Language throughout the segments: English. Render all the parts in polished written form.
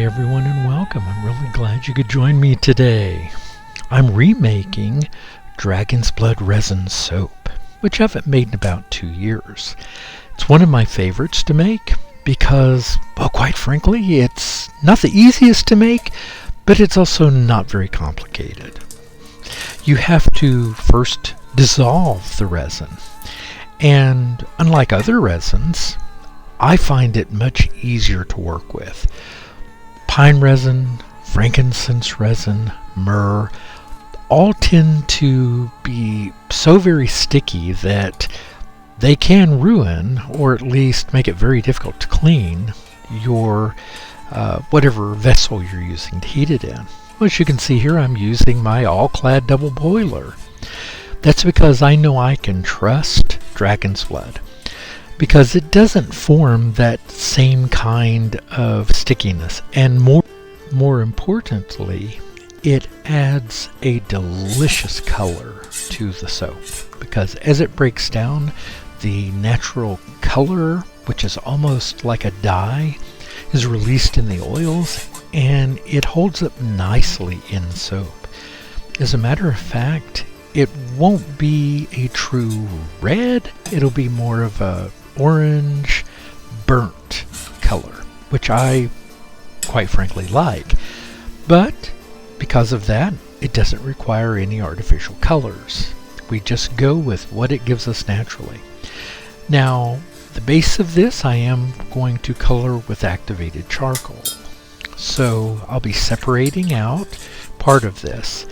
Hi everyone and welcome. I'm really glad you could join me today. I'm remaking Dragon's Blood Resin Soap, which I haven't made in about 2 years. It's one of my favorites to make because, well, quite frankly, it's not the easiest to make, but it's also not very complicated. You have to first dissolve the resin, and unlike other resins, I find it much easier to work with. Pine resin, frankincense resin, myrrh, all tend to be so very sticky that they can ruin, or at least make it very difficult to clean, your whatever vessel you're using to heat it in. Well, as you can see here, I'm using my all-clad double boiler. That's because I know I can trust Dragon's Blood, because it doesn't form that same kind of stickiness, and more importantly, it adds a delicious color to the soap, because as it breaks down, the natural color, which is almost like a dye, is released in the oils, and it holds up nicely in soap. As a matter of fact, it won't be a true red, it'll be more of a orange burnt color, which I quite frankly like. But because of that, it doesn't require any artificial colors. We just go with what it gives us naturally. Now, the base of this I am going to color with activated charcoal. So I'll be separating out part of this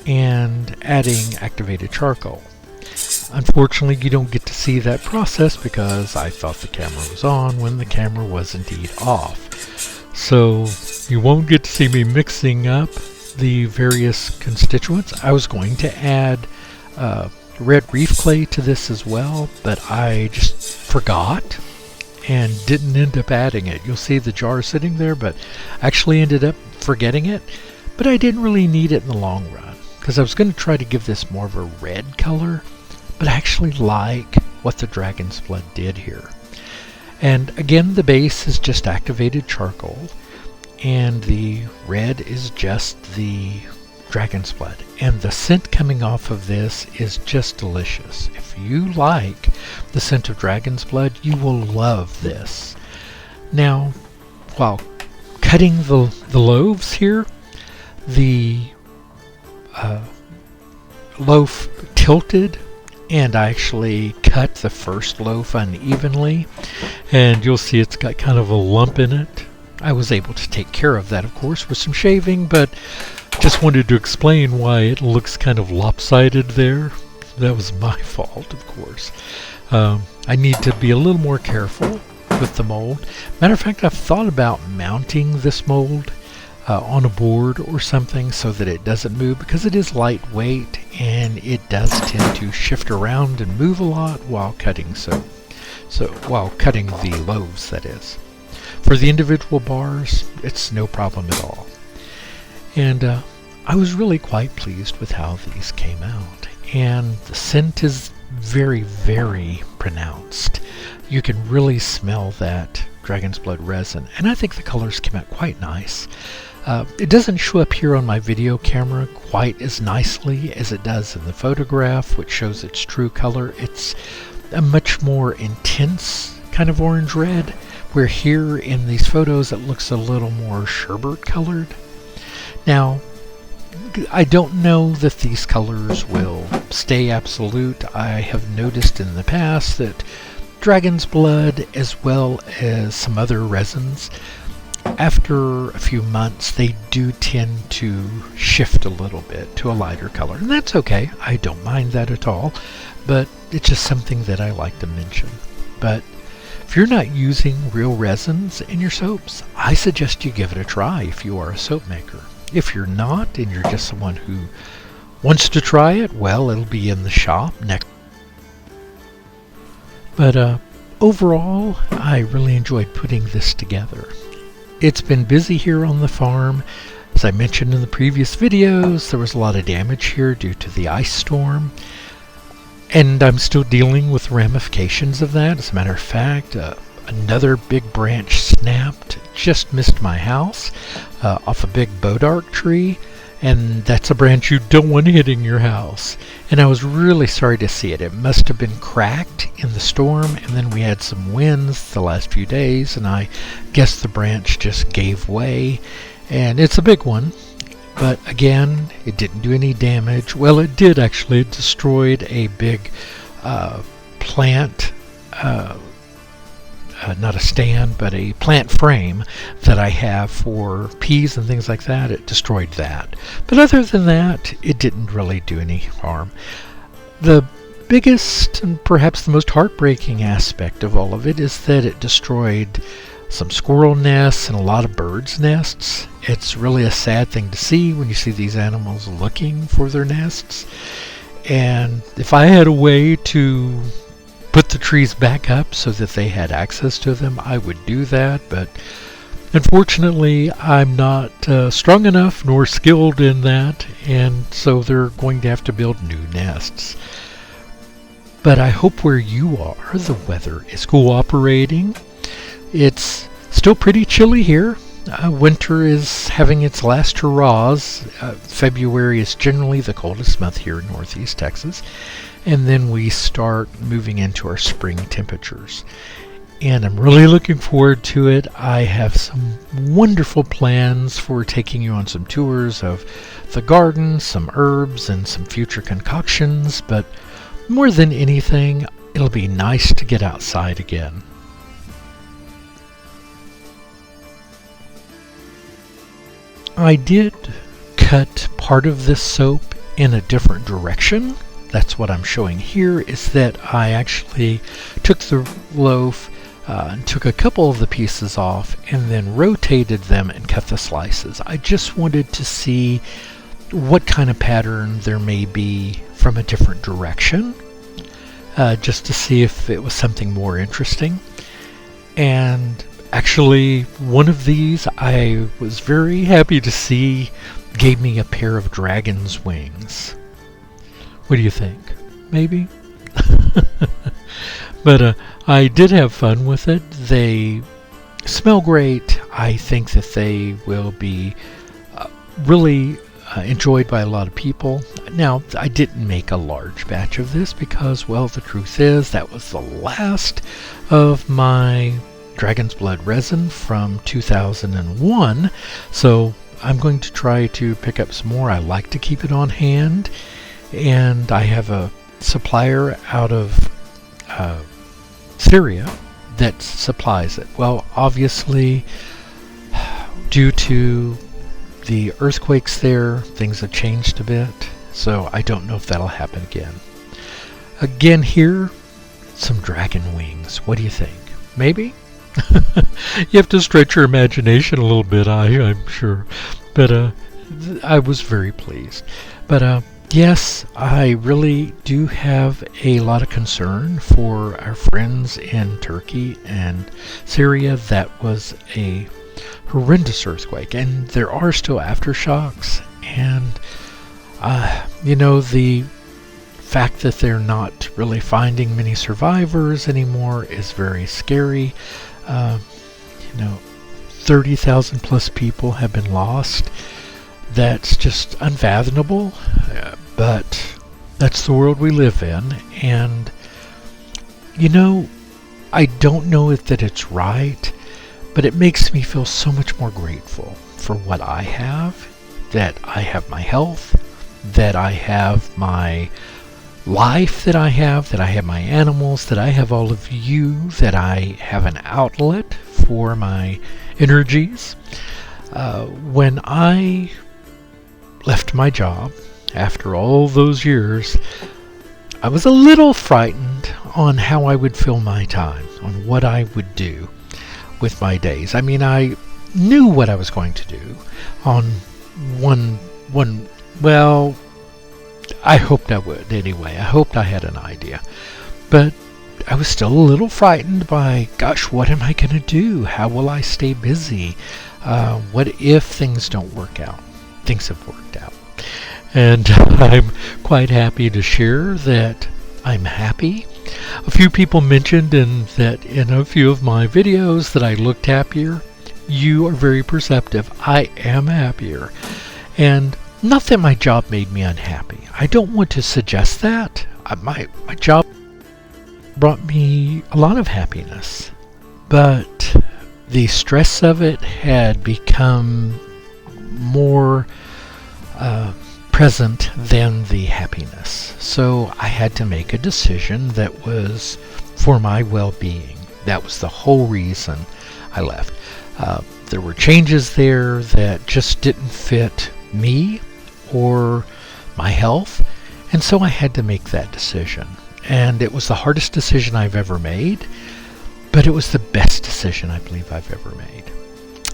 and adding activated charcoal. Unfortunately, you don't get to see that process because I thought the camera was on when the camera was indeed off. So you won't get to see me mixing up the various constituents. I was going to add red reef clay to this as well, but I just forgot and didn't end up adding it. You'll see the jar sitting there, but actually ended up forgetting it. But I didn't really need it in the long run, because I was going to try to give this more of a red color, but I actually like what the Dragon's Blood did here. And again, the base is just activated charcoal, and the red is just the Dragon's Blood. And the scent coming off of this is just delicious. If you like the scent of Dragon's Blood, you will love this. Now, while cutting the loaves here, the loaf tilted, and I actually cut the first loaf unevenly, and you'll see it's got kind of a lump in it. I was able to take care of that, of course, with some shaving, but just wanted to explain why it looks kind of lopsided there. That was my fault, of course. I need to be a little more careful with the mold. Matter of fact, I've thought about mounting this mold on a board or something so that it doesn't move, because it is lightweight and it does tend to shift around and move a lot while cutting soap. So while cutting the loaves, that is. For the individual bars, it's no problem at all. And I was really quite pleased with how these came out. And the scent is very, very pronounced. You can really smell that Dragon's Blood resin, and I think the colors came out quite nice. It doesn't show up here on my video camera quite as nicely as it does in the photograph, which shows its true color. It's a much more intense kind of orange red, where here in these photos it looks a little more sherbet colored. Now, I don't know that these colors will stay absolute. I have noticed in the past that Dragon's Blood, as well as some other resins, after a few months they do tend to shift a little bit to a lighter color, and that's okay. I don't mind that at all, but it's just something that I like to mention. But if you're not using real resins in your soaps, I suggest you give it a try if you are a soap maker. If you're not, and you're just someone who wants to try it, well, it'll be in the shop next. But overall, I really enjoyed putting this together. It's been busy here on the farm. As I mentioned in the previous videos, there was a lot of damage here due to the ice storm. And I'm still dealing with ramifications of that. As a matter of fact, another big branch snapped, just missed my house, off a big bodark tree, and that's a branch you don't want hitting your house. And I was really sorry to see it. It must have been cracked in the storm, and then we had some winds the last few days, and I guess the branch just gave way. And it's a big one, but again, it didn't do any damage. Well, it did actually. It destroyed a big plant, not a stand, but a plant frame that I have for peas and things like that. It destroyed that. But other than that, it didn't really do any harm. The biggest and perhaps the most heartbreaking aspect of all of it is that it destroyed some squirrel nests and a lot of birds' nests. It's really a sad thing to see when you see these animals looking for their nests. And if I had a way to put the trees back up so that they had access to them, I would do that. But unfortunately, I'm not strong enough nor skilled in that, and so they're going to have to build new nests. But I hope where you are, the weather is cooperating. It's still pretty chilly here. Winter is having its last hurrahs. February is generally the coldest month here in Northeast Texas. And then we start moving into our spring temperatures. And I'm really looking forward to it. I have some wonderful plans for taking you on some tours of the garden, some herbs, and some future concoctions. But more than anything, it'll be nice to get outside again. I did cut part of this soap in a different direction. That's what I'm showing here, is that I actually took the loaf and took a couple of the pieces off and then rotated them and cut the slices. I just wanted to see what kind of pattern there may be from a different direction, just to see if it was something more interesting. And actually, one of these I was very happy to see gave me a pair of dragon's wings. What do you think? Maybe? But I did have fun with it. They smell great. I think that they will be really enjoyed by a lot of people. Now, I didn't make a large batch of this because, well, the truth is that was the last of my Dragon's Blood resin from 2001, so I'm going to try to pick up some more. I like to keep it on hand, and I have a supplier out of Syria that supplies it. Well, obviously, due to the earthquakes there, things have changed a bit, so I don't know if that'll happen again. Again here, some dragon wings. What do you think? Maybe? You have to stretch your imagination a little bit, I'm sure. But I was very pleased. But yes, I really do have a lot of concern for our friends in Turkey and Syria. That was a horrendous earthquake, and there are still aftershocks. And the fact that they're not really finding many survivors anymore is very scary. 30,000 plus people have been lost. That's just unfathomable, but that's the world we live in. And I don't know that it's right, but it makes me feel so much more grateful for what I have, that I have my health, that I have my life, that I have my animals, that I have all of you, that I have an outlet for my energies. When I left my job after all those years, I was a little frightened on how I would fill my time, on what I would do with my days. I mean, I knew what I was going to do on well, I hoped I would anyway. I hoped I had an idea. But I was still a little frightened by, gosh, what am I going to do? How will I stay busy? What if things don't work out? Things have worked out. And I'm quite happy to share that I'm happy. A few people mentioned in a few of my videos that I looked happier. You are very perceptive. I am happier. And not that my job made me unhappy. I don't want to suggest that. My job brought me a lot of happiness. But the stress of it had become more present than the happiness. So I had to make a decision that was for my well-being. That was the whole reason I left. There were changes there that just didn't fit me or my health, and so I had to make that decision. And it was the hardest decision I've ever made, but it was the best decision I believe I've ever made.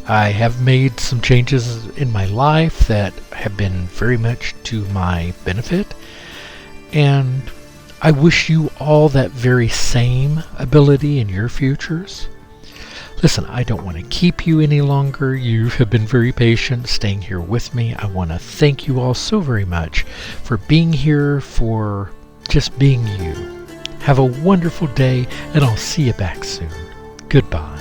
I have made some changes in my life that have been very much to my benefit, and I wish you all that very same ability in your futures. Listen, I don't want to keep you any longer. You have been very patient staying here with me. I want to thank you all so very much for being here, for just being you. Have a wonderful day, and I'll see you back soon. Goodbye.